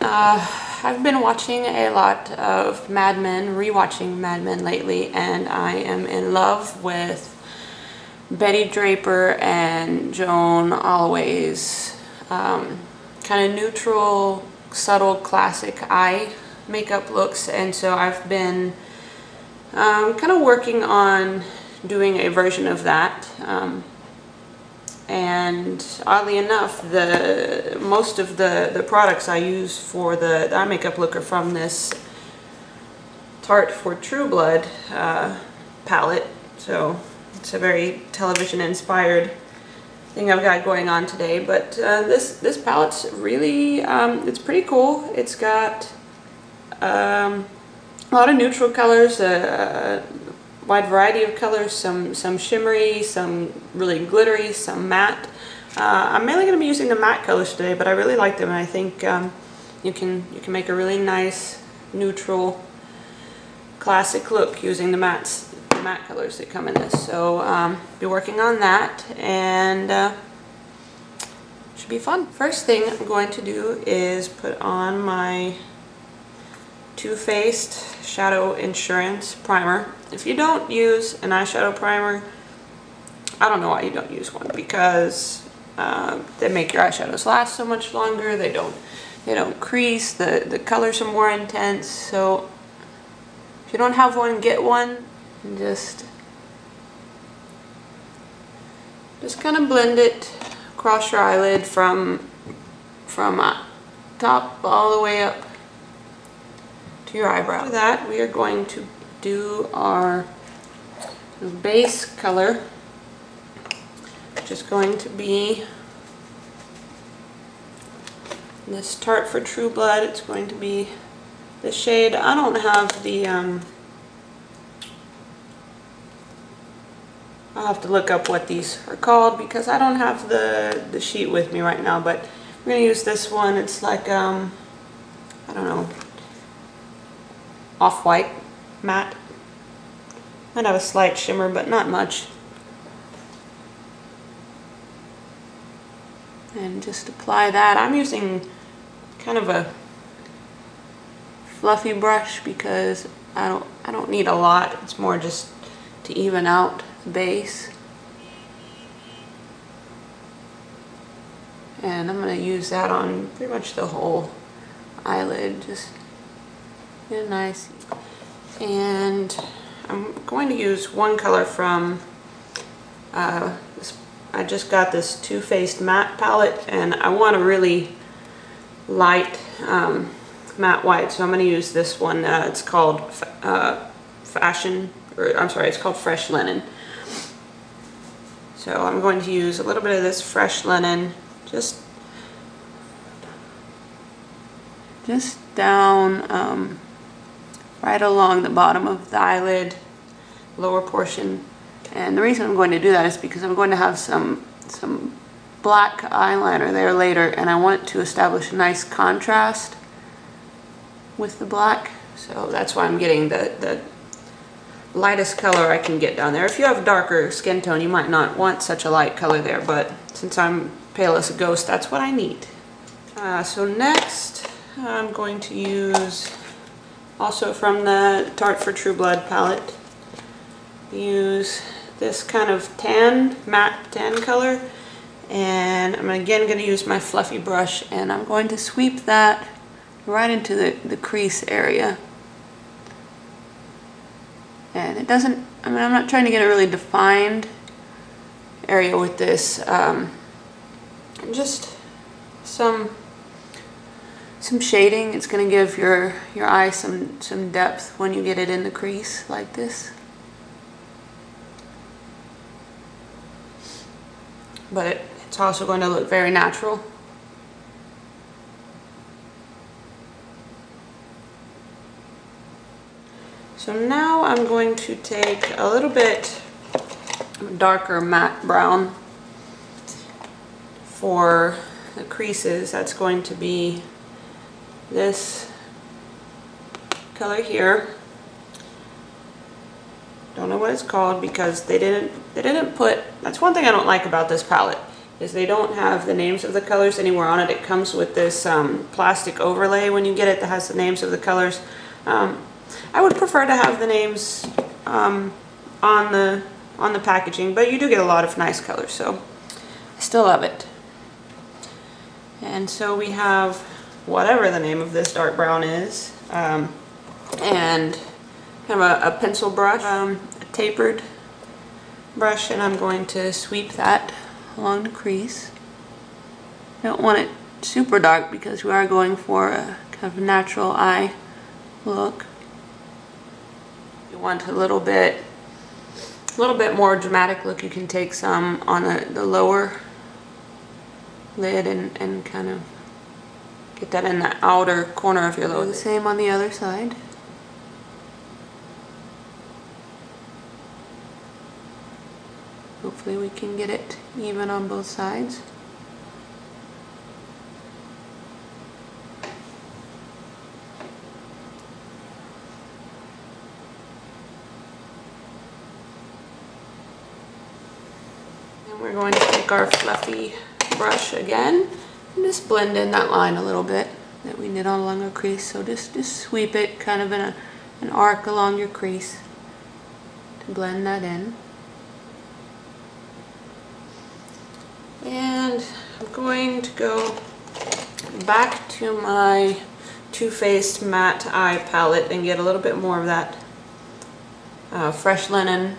I've been watching a lot of Mad Men, rewatching Mad Men lately, and I am in love with Betty Draper and Joan Holloway's kind of neutral, subtle, classic eye makeup looks, and so I've been kind of working on doing a version of that. And oddly enough, most of the products I use for the eye makeup look are from this Tarte for True Blood palette. So it's a very television inspired thing I've got going on today. But this palette's really, it's pretty cool. It's got a lot of neutral colors, wide variety of colors, some shimmery, some really glittery, some matte. I'm mainly going to be using the matte colors today, but I really like them, and I think you can make a really nice, neutral, classic look using the matte colors that come in this. So be working on that, and should be fun. First thing I'm going to do is put on my Too Faced Shadow Insurance Primer. If you don't use an eyeshadow primer, I don't know why you don't use one, because they make your eyeshadows last so much longer. They don't crease. The colors are more intense. So if you don't have one, get one. And just kind of blend it across your eyelid from top all the way up to your eyebrow. After that, we are going to do our base color, which is going to be this Tarte for True Blood. It's going to be the shade. I don't have the I'll have to look up what these are called because I don't have the sheet with me right now, but we're going to use this one. It's like I don't know, off-white matte. Might have a slight shimmer, but not much. And just apply that. I'm using kind of a fluffy brush because I don't need a lot. It's more just to even out the base. And I'm going to use that on pretty much the whole eyelid. Just get a nice. And I'm going to use one color from I just got this Too Faced matte palette, and I want a really light matte white, so I'm going to use this one. It's called it's called Fresh Linen. So I'm going to use a little bit of this Fresh Linen just down right along the bottom of the eyelid, lower portion. And the reason I'm going to do that is because I'm going to have some black eyeliner there later, and I want to establish a nice contrast with the black. So that's why I'm getting the lightest color I can get down there. If you have a darker skin tone, you might not want such a light color there, but since I'm pale as a ghost, that's what I need. So next, I'm going to use, also from the Tarte for True Blood palette, use this kind of matte tan color, and I'm again going to use my fluffy brush, and I'm going to sweep that right into the crease area. And it doesn't, I'm not trying to get a really defined area with this, just some shading. It's going to give your eye some depth when you get it in the crease like this. But it's also going to look very natural. So now I'm going to take a little bit darker matte brown for the creases. That's going to be this color here. Don't know what it's called because they didn't put, that's one thing I don't like about this palette. is they don't have the names of the colors anywhere on it. It comes with this plastic overlay when you get it that has the names of the colors. I would prefer to have the names on the packaging, but you do get a lot of nice colors, so I still love it. And so we have whatever the name of this dark brown is, and kind of a pencil brush, a tapered brush, and I'm going to sweep that along the crease. I don't want it super dark because we are going for a kind of natural eye look. You want a little bit more dramatic look, you can take some on the lower lid and kind of get that in the outer corner of your lower. The same on the other side. Hopefully we can get it even on both sides. And we're going to take our fluffy brush again and just blend in that line a little bit that we did along our crease. So just sweep it kind of in an arc along your crease to blend that in. And I'm going to go back to my Too Faced matte eye palette and get a little bit more of that fresh linen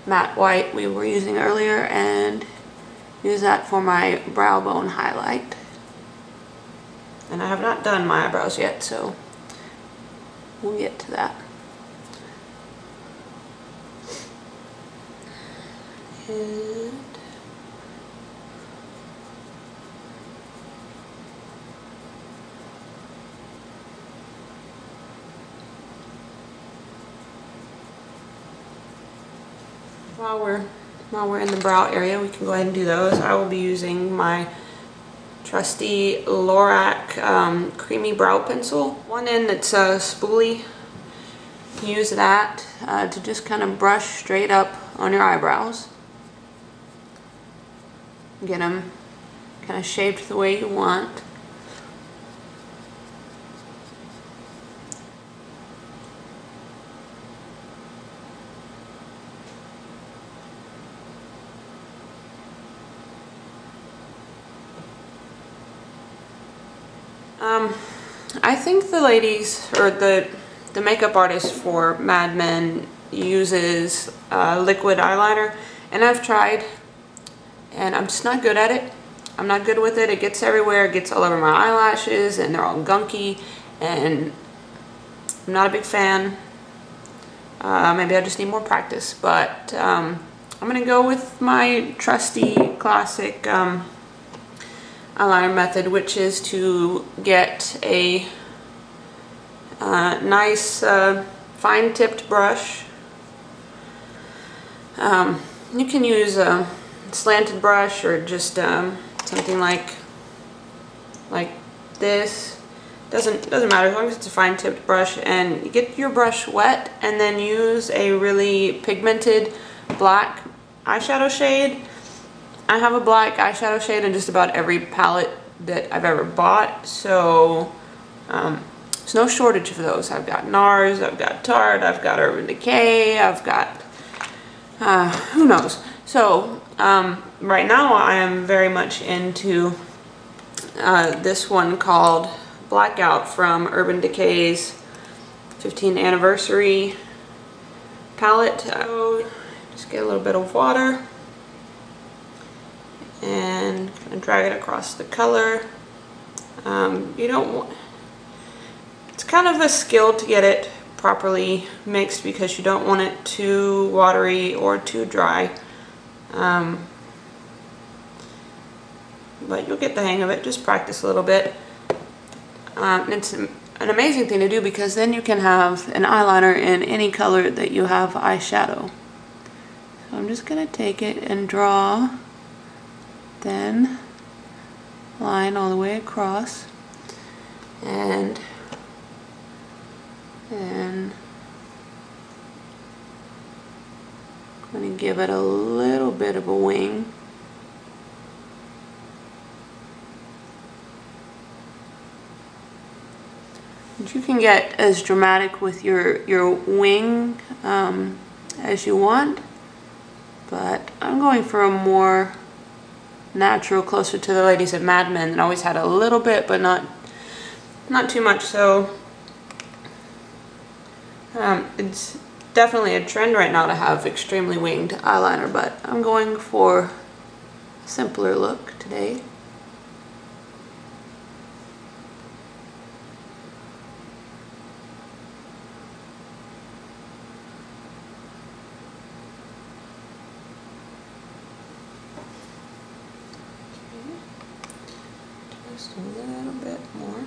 matte white we were using earlier and use that for my brow bone highlight. And I have not done my eyebrows yet, so we'll get to that. And while we're in the brow area, we can go ahead and do those. I will be using my trusty Lorac creamy brow pencil. One end that's spoolie. Use that to just kind of brush straight up on your eyebrows. Get them kind of shaped the way you want. I think the ladies, or the makeup artist for Mad Men uses liquid eyeliner, and I've tried, and I'm just not good at it. I'm not good with it. It gets everywhere. It gets all over my eyelashes, and they're all gunky, and I'm not a big fan. Maybe I just need more practice, but I'm going to go with my trusty classic eyeliner method, which is to get a nice fine-tipped brush. You can use a slanted brush or just something like this. Doesn't matter as long as it's a fine-tipped brush, and you get your brush wet and then use a really pigmented black eyeshadow shade. I have a black eyeshadow shade in just about every palette that I've ever bought, so there's no shortage of those. I've got NARS, I've got Tarte, I've got Urban Decay, I've got who knows. So right now I am very much into this one called Blackout from Urban Decay's 15th anniversary palette. So just get a little bit of water and kind of drag it across the color. You don't want, it's kind of a skill to get it properly mixed because you don't want it too watery or too dry. But you'll get the hang of it. Just practice a little bit. It's an amazing thing to do because then you can have an eyeliner in any color that you have eyeshadow. So I'm just going to take it and draw, then line all the way across, and then I'm going to give it a little bit of a wing. You can get as dramatic with your wing as you want, but I'm going for a more natural, closer to the ladies of Mad Men that always had a little bit, but not too much. So it's definitely a trend right now to have extremely winged eyeliner, but I'm going for a simpler look today. Just a little bit more.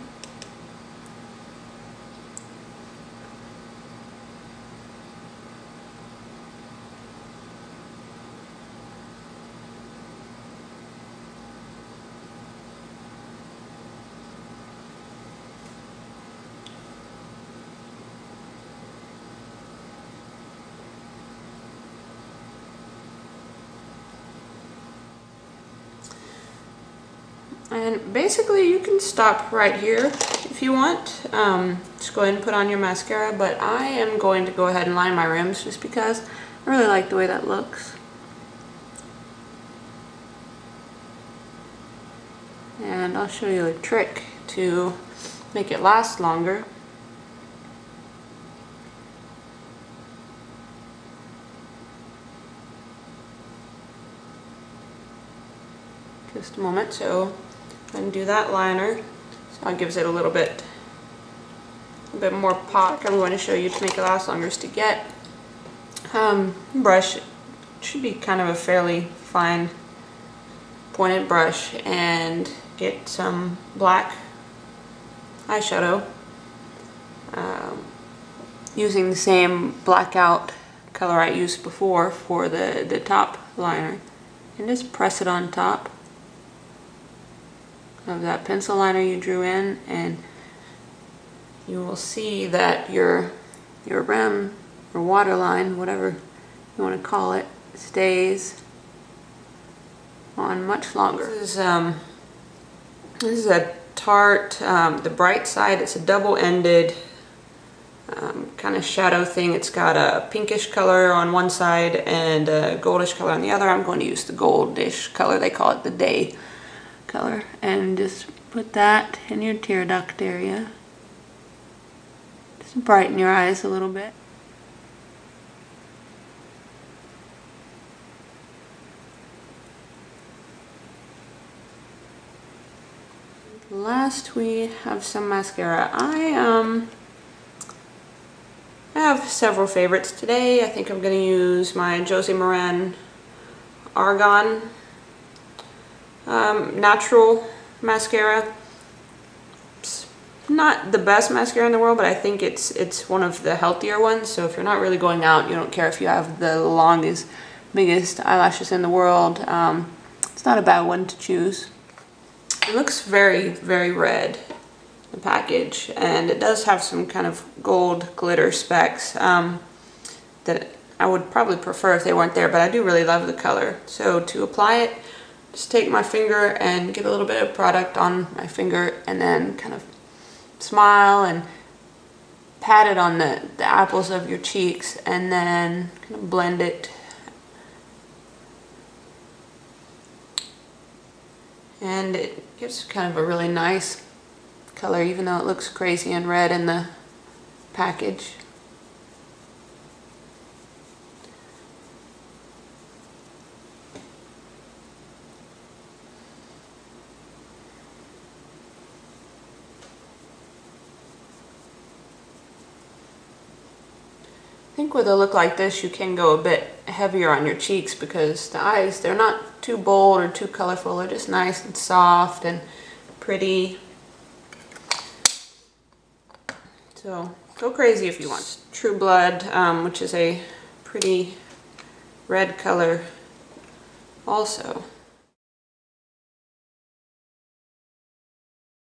And basically you can stop right here if you want. Just go ahead and put on your mascara, but I am going to go ahead and line my rims just because I really like the way that looks. And I'll show you a trick to make it last longer. Just a moment, so undo that liner. So it gives it a little bit more pop. I'm going to show you to make it last longer is to get brush. It should be kind of a fairly fine pointed brush, and get some black eyeshadow using the same blackout color I used before for the top liner, and just press it on top of that pencil liner you drew in, and you will see that your rim or waterline, whatever you want to call it, stays on much longer. This is a Tarte, the bright side. It's a double-ended kind of shadow thing. It's got a pinkish color on one side and a goldish color on the other. I'm going to use the goldish color. They call it the day color, and just put that in your tear duct area. Just brighten your eyes a little bit. Last, we have some mascara. I have several favorites today. I think I'm going to use my Josie Maran Argan natural mascara. It's not the best mascara in the world, but I think it's one of the healthier ones. So if you're not really going out, you don't care if you have the longest, biggest eyelashes in the world, it's not a bad one to choose. It looks very, very red, the package, and it does have some kind of gold glitter specks that I would probably prefer if they weren't there, but I do really love the color. So to apply it, just take my finger and get a little bit of product on my finger, and then kind of smile and pat it on the apples of your cheeks, and then kind of blend it. And it gives kind of a really nice color, even though it looks crazy and red in the package. I think with a look like this, you can go a bit heavier on your cheeks because the eyes, they're not too bold or too colorful. They're just nice and soft and pretty. So go crazy if you want. True Blood, which is a pretty red color also.